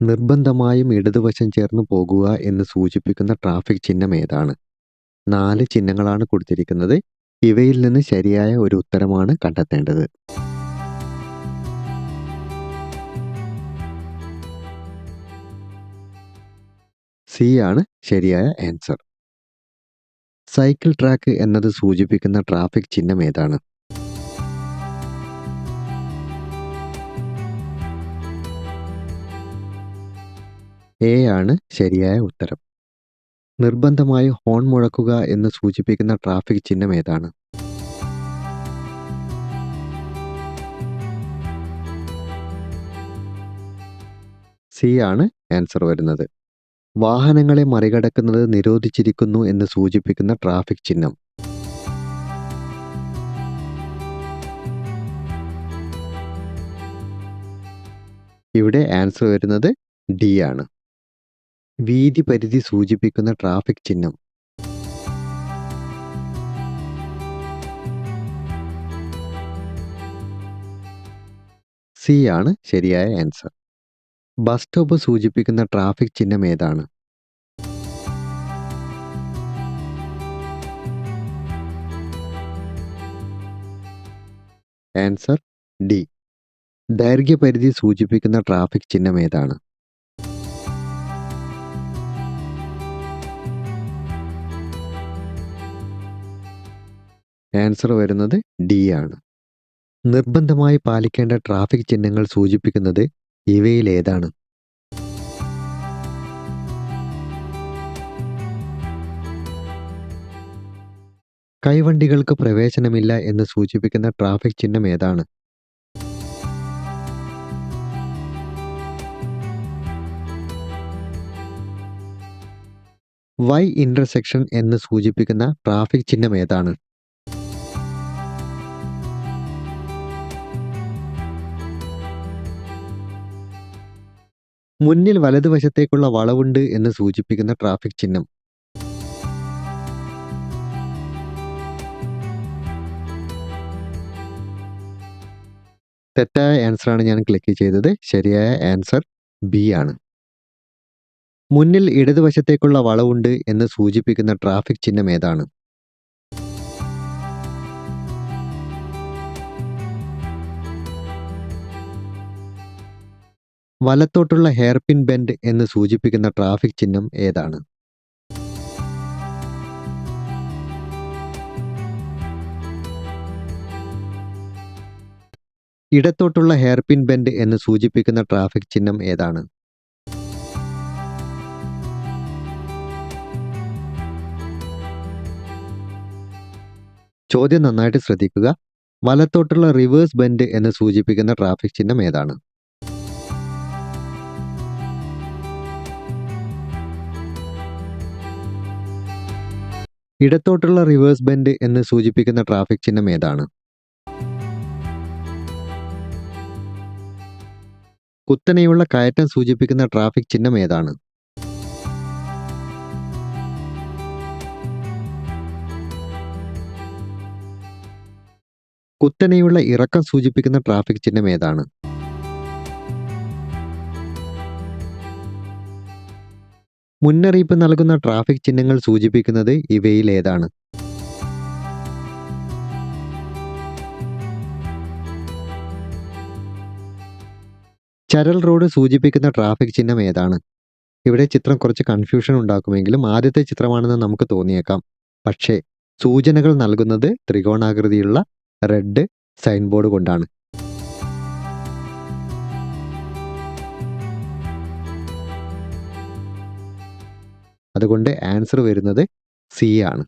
നിർബന്ധമായും ഇടതുവശം ചേർന്ന് പോകുക എന്ന് സൂചിപ്പിക്കുന്ന ട്രാഫിക് ചിഹ്നം ഏതാണ്? 4 ചിഹ്നങ്ങളാണ് കൊടുത്തിരിക്കുന്നത്. ഇവയിൽ നിന്ന് ശരിയായ ഒരു ഉത്തരമാണ് കണ്ടെത്തേണ്ടത്. സി ആണ് ശരിയായ ആൻസർ. സൈക്കിൾ ട്രാക്ക് എന്നത് സൂചിപ്പിക്കുന്ന ട്രാഫിക് ചിഹ്നം ഏതാണ്? എ ആണ് ശരിയായ ഉത്തരം. നിർബന്ധമായി ഹോൺ മുഴക്കുക എന്ന് സൂചിപ്പിക്കുന്ന ട്രാഫിക് ചിഹ്നം ഏതാണ്? സി ആണ് ആൻസർ വരുന്നത്. വാഹനങ്ങളെ മറികടക്കുന്നത് നിരോധിച്ചിരിക്കുന്നു എന്ന് സൂചിപ്പിക്കുന്ന ട്രാഫിക് ചിഹ്നം? ഇവിടെ ആൻസർ വരുന്നത് ഡി ആണ്. വീതി പരിധി സൂചിപ്പിക്കുന്ന ട്രാഫിക് ചിഹ്നം? സി ആണ് ശരിയായ ആൻസർ. ബസ് സ്റ്റോപ്പ് സൂചിപ്പിക്കുന്ന ട്രാഫിക് ചിഹ്നം ഏതാണ്? Answer D. ദൈർഘ്യപരിധി സൂചിപ്പിക്കുന്ന ട്രാഫിക് ചിഹ്നം ഏതാണ്? ആൻസർ വരുന്നത് ഡി ആണ്. നിർബന്ധമായി പാലിക്കേണ്ട ട്രാഫിക് ചിഹ്നങ്ങൾ സൂചിപ്പിക്കുന്നത് ഇവയിൽ ഏതാണ്? കൈവണ്ടികൾക്ക് പ്രവേശനമില്ല എന്ന് സൂചിപ്പിക്കുന്ന ട്രാഫിക് ചിഹ്നം ഏതാണ്? വൈ ഇന്റർസെക്ഷൻ എന്ന് സൂചിപ്പിക്കുന്ന ട്രാഫിക് ചിഹ്നം ഏതാണ്? മുന്നിൽ വലതുവശത്തേക്കുള്ള വളവുണ്ട് എന്ന് സൂചിപ്പിക്കുന്ന ട്രാഫിക് ചിഹ്നം? തെറ്റായ ആൻസറാണ് ഞാൻ ക്ലിക്ക് ചെയ്തത്. ശരിയായ ആൻസർ ബി ആണ്. മുന്നിൽ ഇടതുവശത്തേക്കുള്ള വളവുണ്ട് എന്ന് സൂചിപ്പിക്കുന്ന ട്രാഫിക് ചിഹ്നം ഏതാണ്? വലത്തോട്ടുള്ള ഹെയർപിൻ ബെൻഡ് എന്ന് സൂചിപ്പിക്കുന്ന ട്രാഫിക് ചിഹ്നം ഏതാണ്? ഇടത്തോട്ടുള്ള ഹെയർപിൻ ബെൻഡ് എന്ന് സൂചിപ്പിക്കുന്ന ട്രാഫിക് ചിഹ്നം ഏതാണ്? ചോദ്യം നന്നായിട്ട് ശ്രദ്ധിക്കുക. വലത്തോട്ടുള്ള റിവേഴ്സ് ബെൻഡ് എന്ന് സൂചിപ്പിക്കുന്ന ട്രാഫിക് ചിഹ്നം ഏതാണ്? ഇടത്തോട്ടുള്ള റിവേഴ്സ് ബെൻഡ് എന്ന് സൂചിപ്പിക്കുന്ന ട്രാഫിക് ചിഹ്നം ഏതാണ്? കുത്തനെയുള്ള കയറ്റം സൂചിപ്പിക്കുന്ന ട്രാഫിക് ചിഹ്നം ഏതാണ്? കുത്തനെയുള്ള ഇറക്കം സൂചിപ്പിക്കുന്ന ട്രാഫിക് ചിഹ്നം ഏതാണ്? മുന്നറിയിപ്പ് നൽകുന്ന ട്രാഫിക് ചിഹ്നങ്ങൾ സൂചിപ്പിക്കുന്നത് ഇവയിൽ ഏതാണ്? ചരൽ റോഡ് സൂചിപ്പിക്കുന്ന ട്രാഫിക് ചിഹ്നം ഏതാണ്? ഇവിടെ ചിത്രം കുറച്ച് കൺഫ്യൂഷൻ ഉണ്ടാക്കുമെങ്കിലും ആദ്യത്തെ ചിത്രമാണെന്ന് നമുക്ക് തോന്നിയേക്കാം. പക്ഷേ സൂചനകൾ നൽകുന്നത് ത്രികോണാകൃതിയുള്ള റെഡ് സൈൻ ബോർഡ് കൊണ്ടാണ്. അതുകൊണ്ട് ആൻസർ വരുന്നത് സി ആണ്.